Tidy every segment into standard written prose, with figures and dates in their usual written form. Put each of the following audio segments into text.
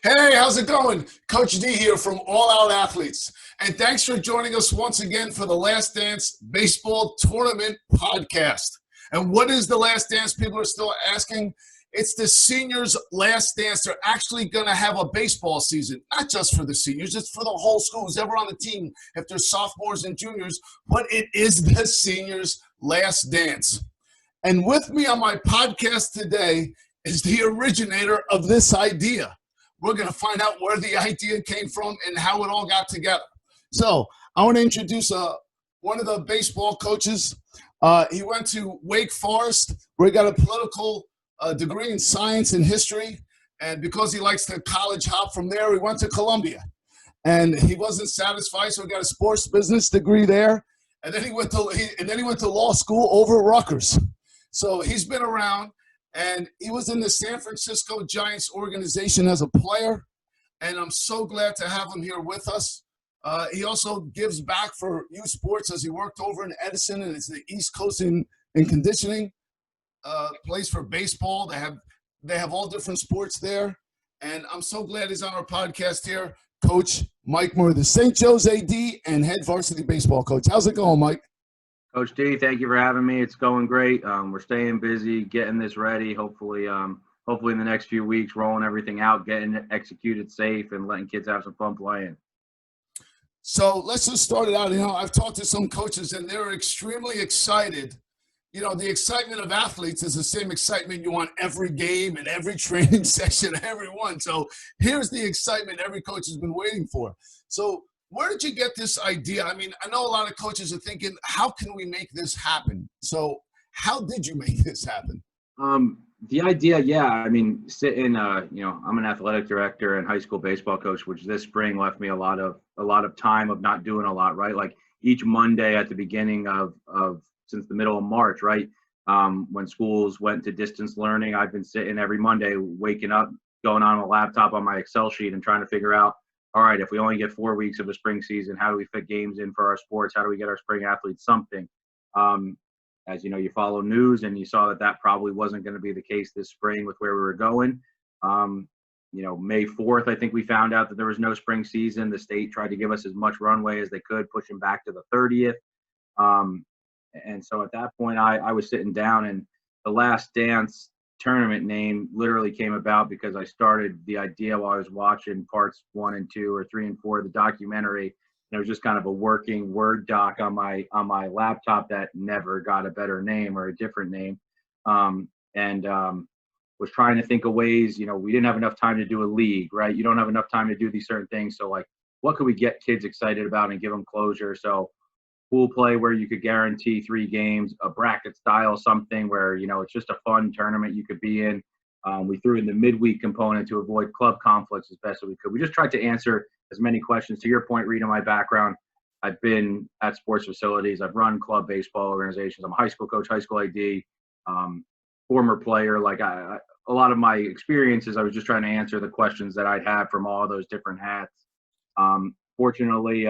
Hey, how's it going? Coach D here from All Out Athletes. And thanks for joining us once again for the Last Dance Baseball Tournament podcast. And what is the Last Dance? People are still asking. It's the seniors' last dance. They're actually going to have a baseball season, not just for the seniors, it's for the whole school, who's ever on the team, if they're sophomores and juniors. But it is the seniors' last dance. And with me on my podcast today is the originator of this idea. We're going to find out where the idea came from and how it all got together. So I want to introduce one of the baseball coaches. He went to Wake Forest, where he got a political degree in science and history. And because he likes to college hop from there, he went to Columbia. And he wasn't satisfied, so he got a sports business degree there. And then he went to law school over at Rutgers. So he's been around. And he was in the San Francisco Giants organization as a player, and I'm so glad to have him here with us. He also gives back for youth sports as he worked over in Edison, and it's the East Coast in conditioning, place for baseball. They have all different sports there, and I'm so glad he's on our podcast here. Coach Mike Moore, the St. Joe's AD and head varsity baseball coach. How's it going, Mike? Coach D, thank you for having me. It's going great. We're staying busy, getting this ready. Hopefully in the next few weeks, rolling everything out, getting it executed safe, and letting kids have some fun playing. So let's just start it out. I've talked to some coaches, and they're extremely excited. The excitement of athletes is the same excitement you want every game and every training session, every one. So here's the excitement every coach has been waiting for. So where did you get this idea? I mean, I know a lot of coaches are thinking, how can we make this happen? So how did you make this happen? The idea, I'm an athletic director and high school baseball coach, which this spring left me a lot of time of not doing a lot, right? Like each Monday at the beginning of since the middle of March, right? When schools went to distance learning, I've been sitting every Monday, waking up, going on a laptop on my Excel sheet and trying to figure out, all right, if we only get 4 weeks of a spring season, how do we fit games in for our sports? How do we get our spring athletes something? As you know, you follow news and you saw that probably wasn't going to be the case this spring with where we were going. May 4th, I think we found out that there was no spring season. The state tried to give us as much runway as they could, pushing back to the 30th. And so at that point, I was sitting down, and the Last Dance tournament name literally came about because I started the idea while I was watching parts 1 and 2 or 3 and 4 of the documentary. And it was just kind of a working Word doc on my laptop that never got a better name or a different name. Was trying to think of ways, we didn't have enough time to do a league, right? You don't have enough time to do these certain things. So like, what could we get kids excited about and give them closure? So pool play where you could guarantee 3 games, a bracket style something where, it's just a fun tournament you could be in. We threw in the midweek component to avoid club conflicts as best as we could. We just tried to answer as many questions. To your point, reading my background, I've been at sports facilities. I've run club baseball organizations. I'm a high school coach, high school AD, former player. Like a lot of my experiences, I was just trying to answer the questions that I'd have from all those different hats. Fortunately,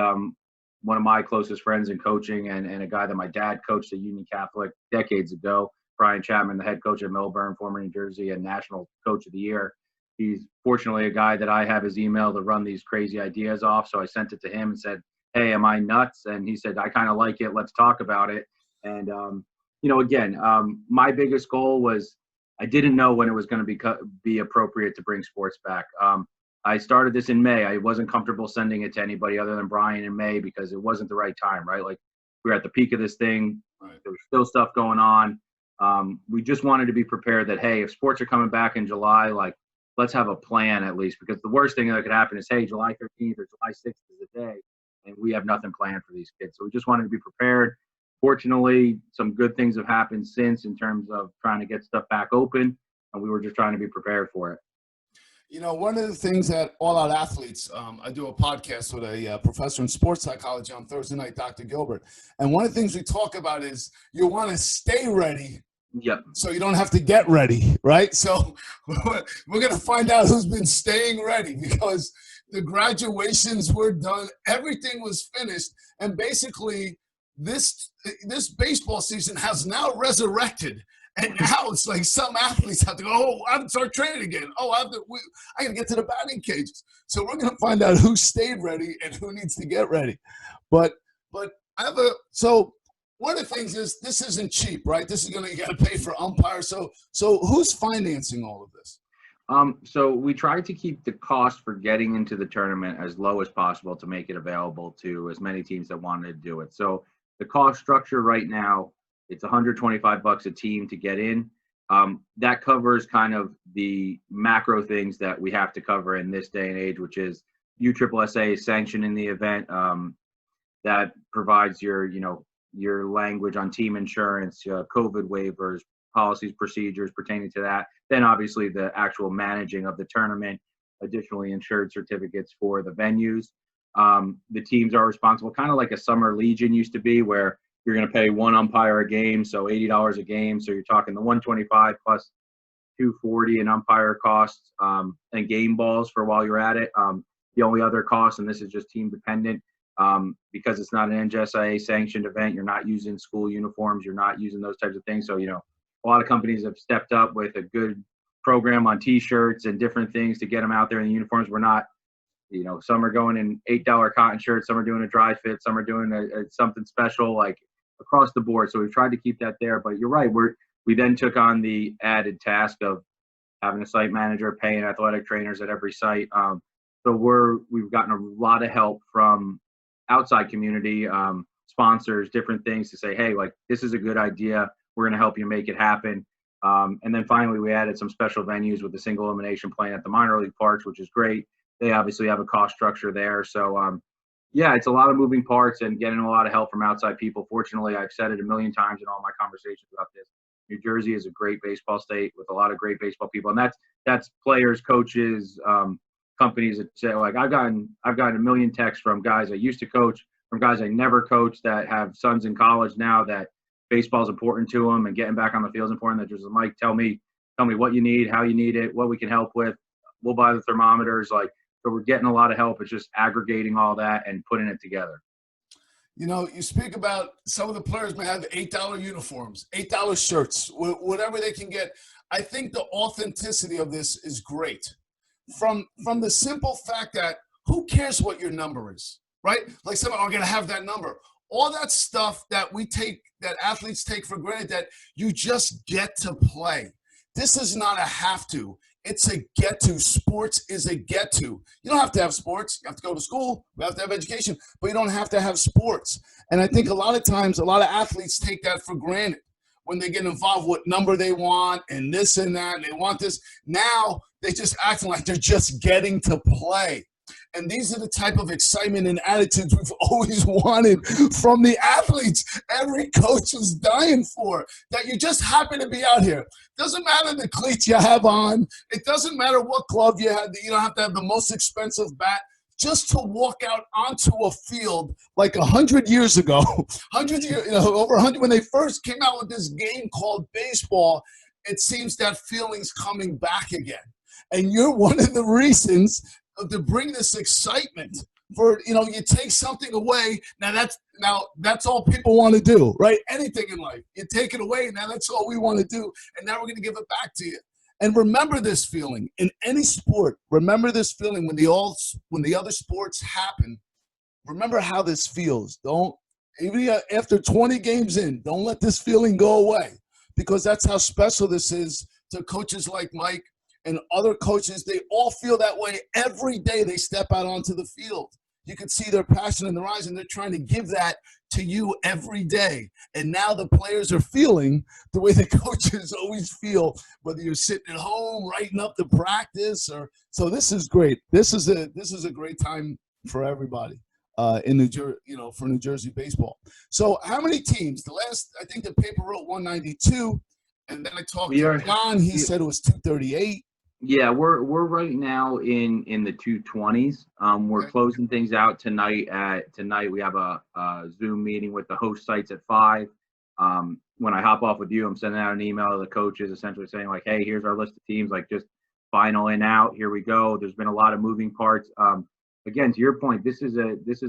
one of my closest friends in coaching and a guy that my dad coached at Union Catholic decades ago, Brian Chapman, the head coach at Millburn, former New Jersey and National Coach of the Year. He's fortunately a guy that I have his email to run these crazy ideas off. So I sent it to him and said, hey, am I nuts? And he said, I kind of like it. Let's talk about it. And, my biggest goal was I didn't know when it was going to be appropriate to bring sports back. I started this in May. I wasn't comfortable sending it to anybody other than Brian in May because it wasn't the right time, right? Like we were at the peak of this thing. Right. There was still stuff going on. We just wanted to be prepared that, hey, if sports are coming back in July, like let's have a plan at least, because the worst thing that could happen is, hey, July 13th or July 6th is the day and we have nothing planned for these kids. So we just wanted to be prepared. Fortunately, some good things have happened since in terms of trying to get stuff back open, and we were just trying to be prepared for it. One of the things that All Out Athletes, I do a podcast with a professor in sports psychology on Thursday night, Dr. Gilbert. And one of the things we talk about is you want to stay ready. Yep. So you don't have to get ready, right? So we're going to find out who's been staying ready because the graduations were done. Everything was finished. And basically this baseball season has now resurrected. And now it's like some athletes have to go, oh, I have to start training again. Oh, I got to get to the batting cages. So we're going to find out who stayed ready and who needs to get ready. But so one of the things is this isn't cheap, right? This is you got to pay for umpires. So who's financing all of this? So we tried to keep the cost for getting into the tournament as low as possible to make it available to as many teams that wanted to do it. So the cost structure right now, it's $125 a team to get in. That covers kind of the macro things that we have to cover in this day and age, which is USSSA sanctioning the event. That provides your language on team insurance, COVID waivers, policies, procedures pertaining to that. Then obviously the actual managing of the tournament, additionally insured certificates for the venues. The teams are responsible, kind of like a summer legion used to be, where you're going to pay one umpire a game, so $80 a game. So you're talking the 125 plus 240 in umpire costs and game balls for while you're at it. The only other cost, and this is just team dependent, because it's not an NJSIA sanctioned event, you're not using school uniforms, you're not using those types of things. So, a lot of companies have stepped up with a good program on T-shirts and different things to get them out there in the uniforms. We're not, some are going in $8 cotton shirts, some are doing a dry fit, some are doing something special, like across the board. So we've tried to keep that there. But you're right, we then took on the added task of having a site manager, paying athletic trainers at every site. So we've gotten a lot of help from outside community, sponsors, different things to say, hey, like, this is a good idea. We're going to help you make it happen. And then finally, we added some special venues with the single elimination plan at the minor league parks, which is great. They obviously have a cost structure there. So, yeah, it's a lot of moving parts and getting a lot of help from outside people. Fortunately, I've said it a million times in all my conversations about this. New Jersey is a great baseball state with a lot of great baseball people. And that's players, coaches, companies that say, like, I've gotten a million texts from guys I used to coach, from guys I never coached that have sons in college now that baseball is important to them and getting back on the field is important. That just, Mike, tell me what you need, how you need it, what we can help with. We'll buy the thermometers. Like, so we're getting a lot of help. It's just aggregating all that and putting it together. You speak about some of the players may have $8 uniforms, $8 shirts, whatever they can get. I think the authenticity of this is great. From the simple fact that who cares what your number is, right? Like, some are going to have that number. All that stuff that that athletes take for granted, that you just get to play. This is not a have to. It's a get to. Sports is a get to. You don't have to have sports. You have to go to school. You have to have education, but you don't have to have sports. And I think a lot of times, a lot of athletes take that for granted when they get involved, what number they want and this and that, and they want this. Now they just acting like they're just getting to play. And these are the type of excitement and attitudes we've always wanted from the athletes. Every coach was dying for, that you just happen to be out here. Doesn't matter the cleats you have on. It doesn't matter what glove you have. You don't have to have the most expensive bat. Just to walk out onto a field like 100 years ago, over 100, when they first came out with this game called baseball, it seems that feeling's coming back again. And you're one of the reasons to bring this excitement for, you take something away. Now that's all people want to do, right? Anything in life, you take it away. Now that's all we want to do. And now we're going to give it back to you. And remember this feeling in any sport. Remember this feeling when the other sports happen. Remember how this feels. Even after 20 games in, don't let this feeling go away, because that's how special this is to coaches like Mike and other coaches. They all feel that way every day they step out onto the field. You can see their passion in their eyes, and they're trying to give that to you every day. And now the players are feeling the way the coaches always feel, whether you're sitting at home writing up the practice so this is great. This is a great time for everybody in New Jersey, for New Jersey baseball. So how many teams? I think the paper wrote 192, and then I talked to John. He said it was 238. Yeah, we're right now in the 220s. We're Okay. closing things out tonight. Tonight we have a Zoom meeting with the host sites at 5. When I hop off with you, I'm sending out an email to the coaches, essentially saying, like, hey, here's our list of teams. Like, just final in out. Here we go. There's been a lot of moving parts. Again, to your point, this is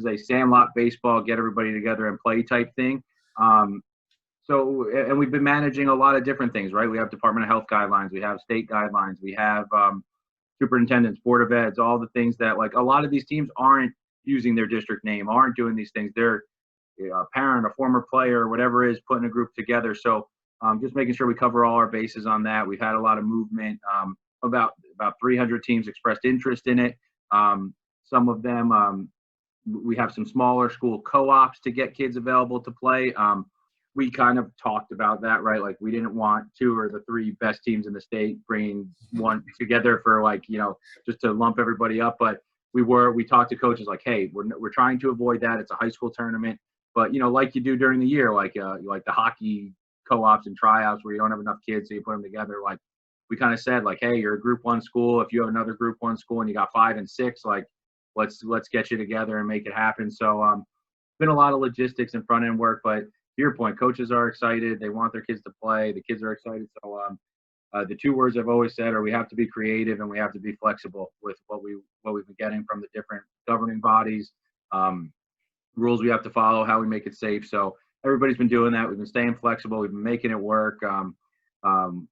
a sandlot baseball, get everybody together and play type thing. So, and we've been managing a lot of different things, right? We have Department of Health guidelines, we have state guidelines, we have superintendents, board of eds, all the things that, like, a lot of these teams aren't using their district name, aren't doing these things. They're a parent, a former player, whatever it is, putting a group together. So just making sure we cover all our bases on that. We've had a lot of movement. About 300 teams expressed interest in it. Some of them, we have some smaller school co-ops to get kids available to play. We kind of talked about that, right? Like, we didn't want 2 or the 3 best teams in the state bringing one together for, like, just to lump everybody up. But we talked to coaches like, hey, we're trying to avoid that. It's a high school tournament, but like you do during the year, like the hockey co-ops and tryouts where you don't have enough kids, so you put them together. Like, we kind of said, like, hey, you're a Group 1 school. If you have another Group 1 school and you got 5 and 6, like, let's get you together and make it happen. So been a lot of logistics and front end work, but to your point, coaches are excited. They want their kids to play. The kids are excited. So the 2 words I've always said are we have to be creative and we have to be flexible with what we've been getting from the different governing bodies, rules we have to follow, how we make it safe. So everybody's been doing that. We've been staying flexible. We've been making it work.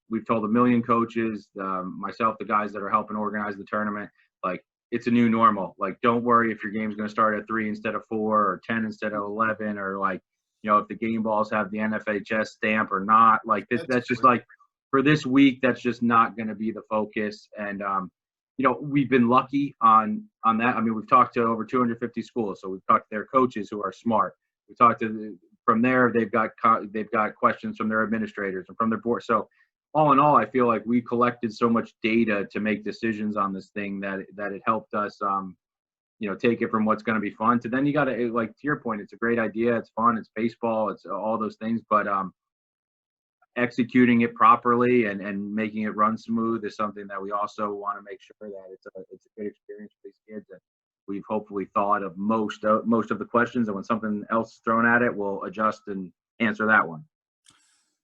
We've told a million coaches, myself, the guys that are helping organize the tournament, like, it's a new normal. Like, don't worry if your game's going to start at 3 instead of 4 or 10 instead of 11, or, like, if the game balls have the NFHS stamp or not. Like, that's just, like, for this week, that's just not going to be the focus. And we've been lucky on that. I mean, we've talked to over 250 schools, so we've talked to their coaches who are smart. We talked to from there. They've got questions from their administrators and from their board. So all in all, I feel like we collected so much data to make decisions on this thing that it helped us, take it from what's going to be fun to then you got to, like, to your point, it's a great idea. It's fun. It's baseball. It's all those things. But executing it properly and making it run smooth is something that we also want to make sure that it's a good experience for these kids. And we've hopefully thought of most of the questions. And when something else is thrown at it, we'll adjust and answer that one.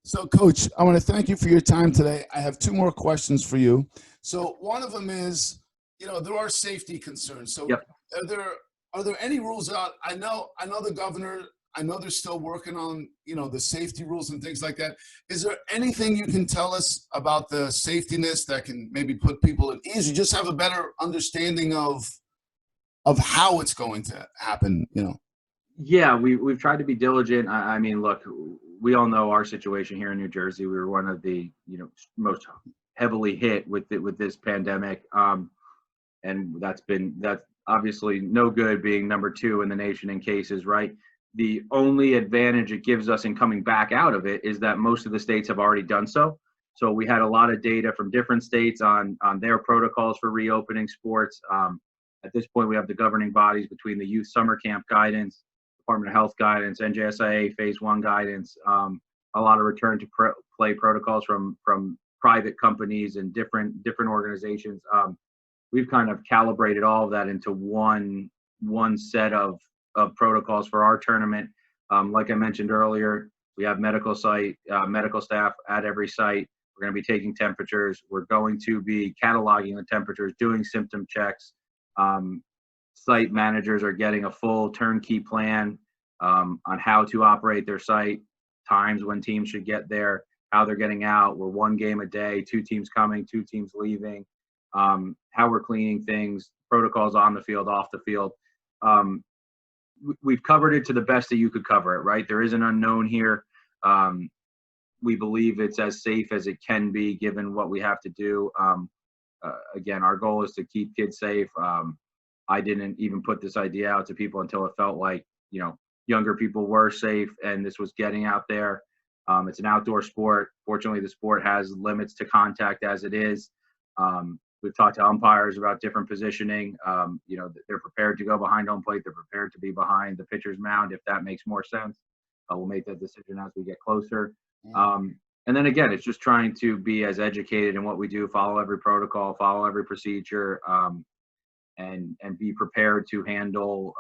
So, Coach, I want to thank you for your time today. I have 2 more questions for you. So one of them is, there are safety concerns. So Yep. Are there any rules out? I know the governor, I know they're still working on, the safety rules and things like that. Is there anything you can tell us about the safetiness that can maybe put people at ease? You just have a better understanding of how it's going to happen, Yeah, we've tried to be diligent. I mean, look, we all know our situation here in New Jersey. We were one of the most heavily hit with this pandemic, and that's obviously no good, being number 2 in the nation in cases, right? The only advantage it gives us in coming back out of it is that most of the states have already done so. So we had a lot of data from different states on their protocols for reopening sports. At this point, we have the governing bodies between the youth summer camp guidance, Department of Health guidance, NJSIA phase 1 guidance, a lot of return to play protocols from private companies and different organizations. We've kind of calibrated all of that into one set of protocols for our tournament. Like I mentioned earlier, we have medical staff at every site. We're going to be taking temperatures. We're going to be cataloging the temperatures, doing symptom checks. Site managers are getting a full turnkey plan on how to operate their site, times when teams should get there, how they're getting out. We're 1 game a day, 2 teams coming, 2 teams leaving, how we're cleaning things, protocols on the field, off the field. We've covered it to the best that you could cover it, right? There is an unknown here. We believe it's as safe as it can be given what we have to do. Again, our goal is to keep kids safe. I didn't even put this idea out to people until it felt like, younger people were safe and this was getting out there. It's an outdoor sport. Fortunately, the sport has limits to contact as it is. We've talked to umpires about different positioning. They're prepared to go behind home plate. They're prepared to be behind the pitcher's mound if that makes more sense. We'll make that decision as we get closer. And then again, it's just trying to be as educated in what we do, follow every protocol, follow every procedure, and be prepared to handle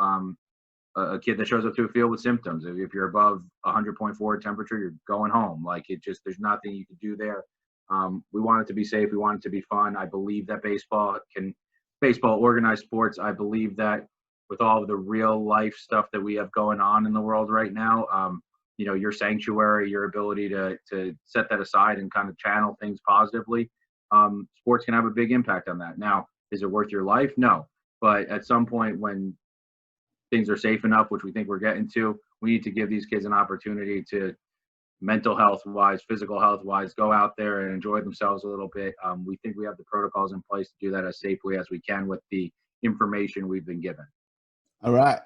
a kid that shows up to a field with symptoms. If you're above 100.4 temperature, you're going home. Like, there's nothing you can do there. We want it to be safe. We want it to be fun. I believe that baseball, organized sports, I believe that with all of the real life stuff that we have going on in the world right now, your sanctuary, your ability to set that aside and kind of channel things positively. Sports can have a big impact on that. Now, is it worth your life? No. But at some point when things are safe enough, which we think we're getting to, we need to give these kids an opportunity to, mental health wise, physical health wise, go out there and enjoy themselves a little bit. We think we have the protocols in place to do that as safely as we can with the information we've been given. All right.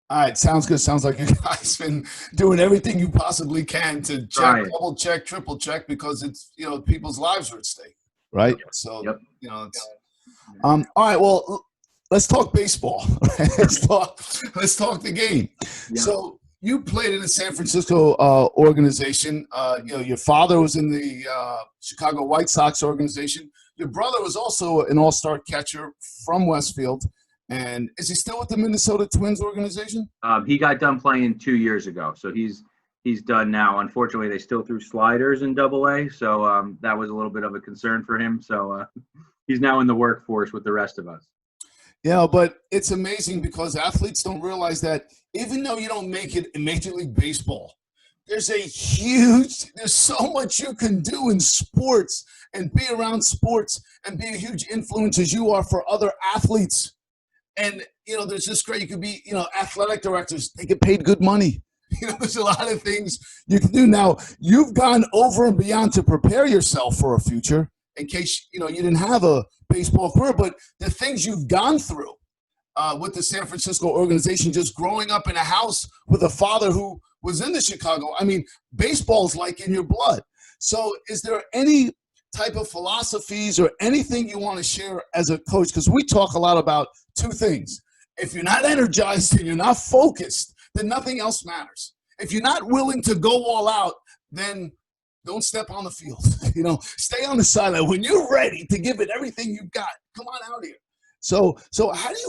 All right. Sounds good. Sounds like you guys been doing everything you possibly can to check, double check, triple check, because it's, people's lives are at stake. Right. So, it's, all right. Well, let's talk baseball. let's talk the game. Yeah. So you played in the San Francisco organization. Your father was in the Chicago White Sox organization. Your brother was also an all-star catcher from Westfield. And is he still with the Minnesota Twins organization? He got done playing 2 years ago, so he's done now. Unfortunately, they still threw sliders in Double-A, so that was a little bit of a concern for him. So he's now in the workforce with the rest of us. Yeah, but it's amazing because athletes don't realize that even though you don't make it in Major League Baseball, there's so much you can do in sports and be around sports and be a huge influence as you are for other athletes. And, there's this great, you could be, athletic directors, they get paid good money. There's a lot of things you can do. Now, you've gone over and beyond to prepare yourself for a future in case, you didn't have a baseball career, but the things you've gone through with the San Francisco organization, just growing up in a house with a father who was in the Chicago, baseball's like in your blood. So is there any type of philosophies or anything you want to share as a coach? Because we talk a lot about two things. If you're not energized and you're not focused, then nothing else matters. If you're not willing to go all out, then don't step on the field. Stay on the sideline. When you're ready to give it everything you've got, come on out here. So how do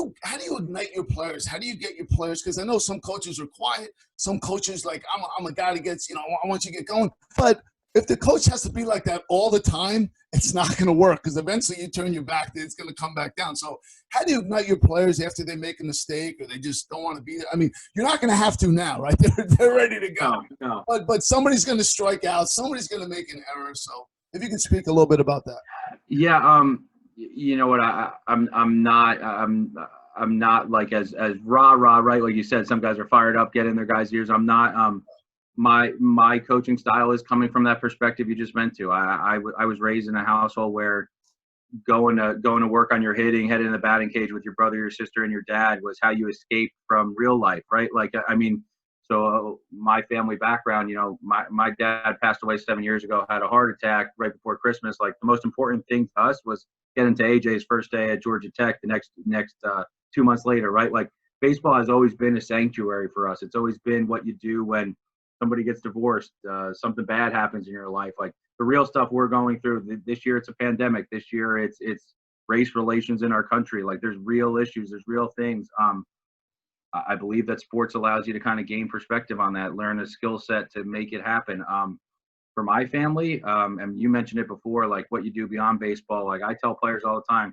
you ignite your players? How do you get your players? Because I know some coaches are quiet. Some coaches like I'm a guy that gets I want you to get going. But if the coach has to be like that all the time, it's not going to work because eventually you turn your back, it's going to come back down. So how do you ignite your players after they make a mistake or they just don't want to be there? You're not going to have to now, right? They're ready to go. No. But somebody's going to strike out. Somebody's going to make an error. So if you can speak a little bit about that. Yeah. You know what? I'm not like as rah, right? Like you said, some guys are fired up, get in their guys' ears. I'm not. My coaching style is coming from that perspective you just went to. I was raised in a household where going to work on your hitting, heading in the batting cage with your brother, your sister, and your dad was how you escaped from real life, right? Like, so my family background, my dad passed away 7 years ago, had a heart attack right before Christmas. Like the most important thing to us was getting to AJ's first day at Georgia Tech the next 2 months later, right? Like baseball has always been a sanctuary for us. It's always been what you do when somebody gets divorced, something bad happens in your life. Like the real stuff we're going through this year, it's a pandemic. This year, it's race relations in our country. Like there's real issues, there's real things. I believe that sports allows you to kind of gain perspective on that, learn a skill set to make it happen. For my family, and you mentioned it before, like what you do beyond baseball. Like I tell players all the time,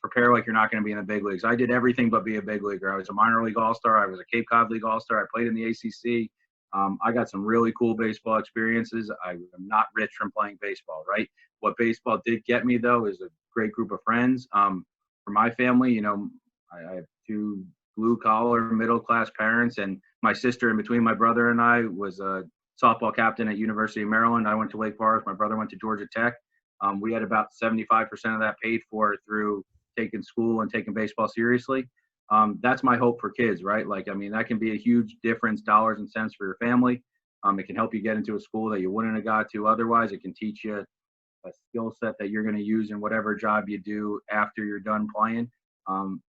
prepare like you're not going to be in the big leagues. I did everything but be a big leaguer. I was a minor league all-star. I was a Cape Cod League all-star. I played in the ACC. I got some really cool baseball experiences. I am not rich from playing baseball, right? What baseball did get me, though, is a great group of friends. For my family, I have two blue-collar, middle-class parents, and my sister, in between my brother and I, was a softball captain at University of Maryland. I went to Wake Forest. My brother went to Georgia Tech. We had about 75% of that paid for through taking school and taking baseball seriously. That's my hope for kids, right? Like, that can be a huge difference, dollars and cents for your family. It can help you get into a school that you wouldn't have got to otherwise. It can teach you a skill set that you're going to use in whatever job you do after you're done playing.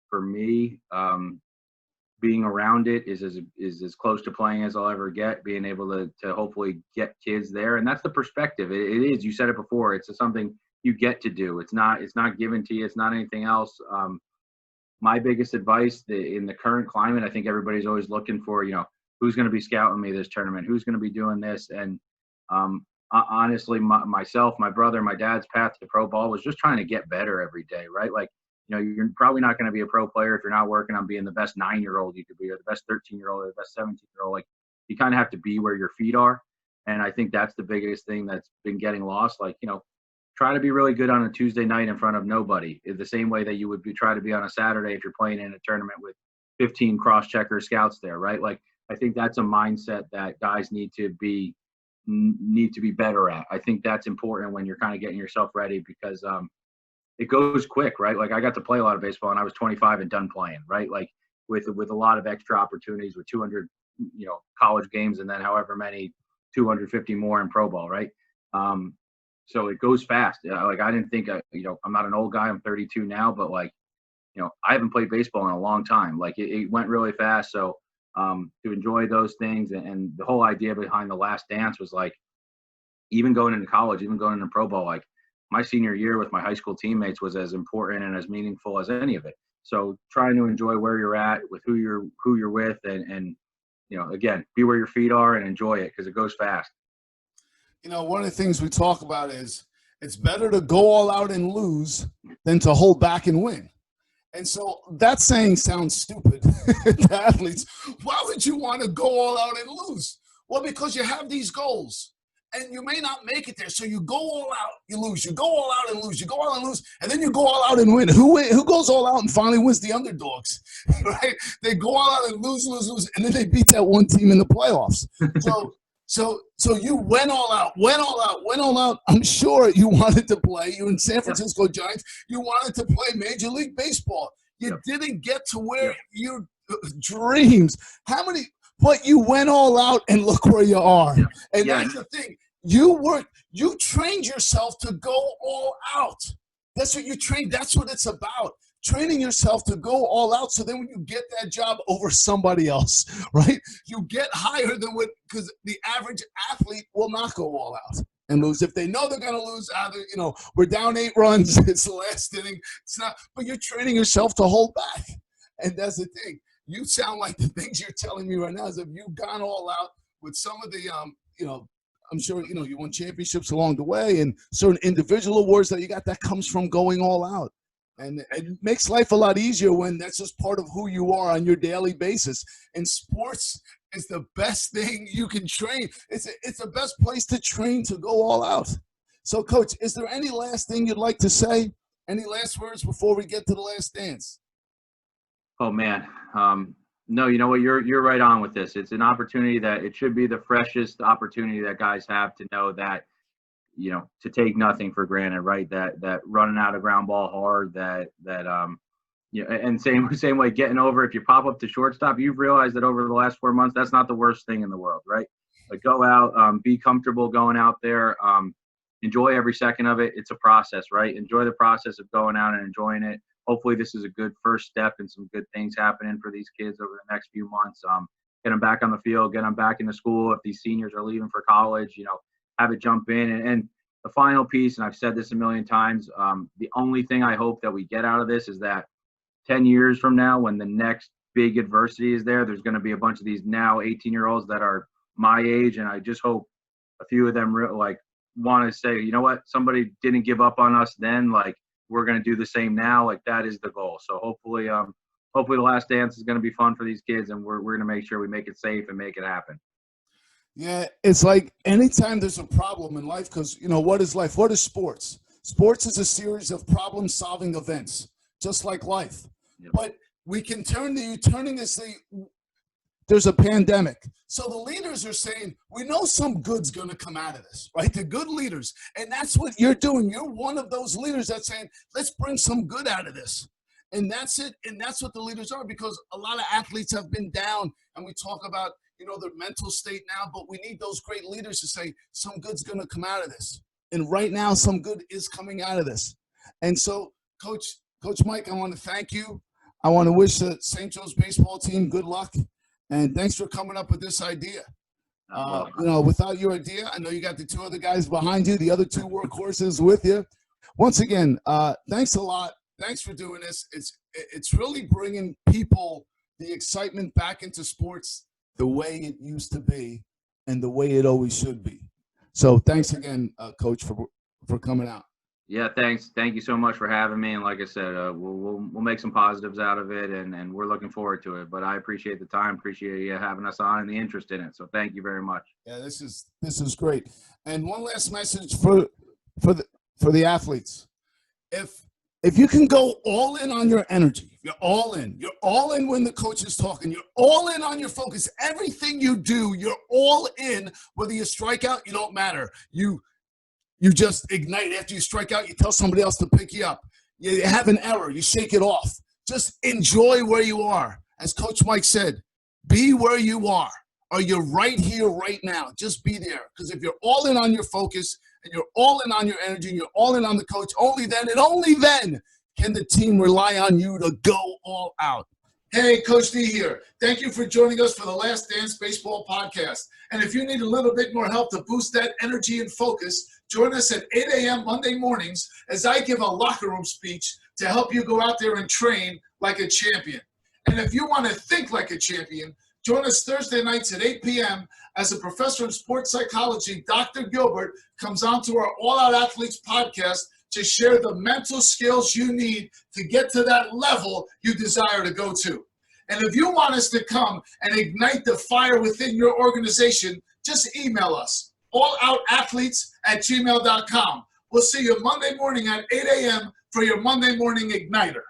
For me, being around it is as close to playing as I'll ever get, being able to hopefully get kids there. And that's the perspective. It is, you said it before, it's something you get to do. It's not given to you. It's not anything else. My biggest advice in the current climate, I think everybody's always looking for, who's going to be scouting me this tournament, who's going to be doing this. And honestly, myself, my brother, my dad's path to pro ball was just trying to get better every day, right? Like, you're probably not going to be a pro player if you're not working on being the best 9-year-old you could be, or the best 13-year-old, or the best 17-year-old. Like, you kind of have to be where your feet are. And I think that's the biggest thing that's been getting lost. Like, try to be really good on a Tuesday night in front of nobody, in the same way that you would try to be on a Saturday if you're playing in a tournament with 15 cross-checker scouts there, right? Like, I think that's a mindset that guys need to be better at. I think that's important when you're kind of getting yourself ready, because it goes quick, right? Like, I got to play a lot of baseball and I was 25 and done playing, right? Like, with a lot of extra opportunities, with 200, college games, and then however many 250 more in pro ball, right? So it goes fast. Like, I didn't think, I'm not an old guy. I'm 32 now, but like, I haven't played baseball in a long time. Like, it went really fast. So to enjoy those things, and the whole idea behind The Last Dance was like, even going into college, even going into pro ball, like my senior year with my high school teammates was as important and as meaningful as any of it. So trying to enjoy where you're at with who you're with, and again, be where your feet are and enjoy it, because it goes fast. One of the things we talk about is it's better to go all out and lose than to hold back and win. And so that saying sounds stupid to athletes. Why would you want to go all out and lose? Well, because you have these goals and you may not make it there. So you go all out, you lose. You go all out and lose. You go all out and lose. And then you go all out and win. Who goes all out and finally wins? The underdogs, right? They go all out and lose, and then they beat that one team in the playoffs. So you went all out. I'm sure you wanted to play. You're in San Francisco Giants. You wanted to play Major League Baseball. You didn't get to where your dreams. But you went all out, and look where you are. And that's the thing. You trained yourself to go all out. That's what you trained. That's what it's about. Training yourself to go all out, so then when you get that job over somebody else, right, you get higher than because the average athlete will not go all out and lose. If they know they're going to lose, either, we're down 8 runs, it's the last inning. It's not, but you're training yourself to hold back. And that's the thing. You sound like the things you're telling me right now is if you've gone all out with some of the, I'm sure, you won championships along the way, and certain individual awards that you got, that comes from going all out. And it makes life a lot easier when that's just part of who you are on your daily basis. And sports is the best thing you can train. It's the best place to train to go all out. So, Coach, is there any last thing you'd like to say? Any last words before we get to The Last Dance? Oh, man. No, you know what? You're right on with this. It's an opportunity that it should be the freshest opportunity that guys have to know that, to take nothing for granted, right? That running out of ground ball hard, and same way getting over. If you pop up to shortstop, you've realized that over the last 4 months, that's not the worst thing in the world, right? Like, go out, be comfortable going out there, enjoy every second of it. It's a process, right? Enjoy the process of going out and enjoying it. Hopefully this is a good first step and some good things happening for these kids over the next few months. Get them back on the field, get them back into school. If these seniors are leaving for college, have it jump in. And the final piece, and I've said this a million times, the only thing I hope that we get out of this is that 10 years from now, when the next big adversity is there's going to be a bunch of these now 18-year-olds that are my age, and I just hope a few of them want to say, you know what, somebody didn't give up on us then, like, we're going to do the same now. Like, that is the goal. So hopefully The Last Dance is going to be fun for these kids, and we're going to make sure we make it safe and make it happen. Yeah, it's like anytime there's a problem in life, because, what is life? What is sports? Sports is a series of problem-solving events, just like life. Yep. But we can turning this thing, there's a pandemic. So the leaders are saying, we know some good's going to come out of this, right? The good leaders. And that's what you're doing. You're one of those leaders that's saying, let's bring some good out of this. And that's it. And that's what the leaders are, because a lot of athletes have been down, and we talk about, their mental state now, but we need those great leaders to say some good's going to come out of this. And right now, some good is coming out of this. And so, Coach Mike, I want to thank you. I want to wish the St. Joe's baseball team good luck. And thanks for coming up with this idea. Without your idea, I know you got the 2 other guys behind you, the other 2 workhorses with you. Once again, thanks a lot. Thanks for doing this. It's really bringing people the excitement back into sports the way it used to be and the way it always should be. So thanks again, Coach, for coming out. Yeah, thanks. Thank you so much for having me. And like I said, we'll make some positives out of it, and we're looking forward to it. But I appreciate the time, appreciate you having us on and the interest in it. So thank you very much. Yeah, this is great. And one last message for the athletes. If if you can go all in on your energy, you're all in. You're all in when the coach is talking. You're all in on your focus. Everything you do, you're all in. Whether you strike out, you don't matter. You just ignite. After you strike out, you tell somebody else to pick you up. You have an error, you shake it off. Just enjoy where you are. As Coach Mike said, be where you are. Or you're right here, right now. Just be there. Because if you're all in on your focus and you're all in on your energy and you're all in on the coach, only then and only then can the team rely on you to go all out. Hey, Coach D here. Thank you for joining us for the Last Dance Baseball Podcast. And if you need a little bit more help to boost that energy and focus, join us at 8 a.m. Monday mornings as I give a locker room speech to help you go out there and train like a champion. And if you want to think like a champion, join us Thursday nights at 8 p.m. as a professor of sports psychology, Dr. Gilbert, comes on to our All Out Athletes podcast to share the mental skills you need to get to that level you desire to go to. And if you want us to come and ignite the fire within your organization, just email us, alloutathletes@gmail.com. We'll see you Monday morning at 8 a.m. for your Monday Morning Igniter.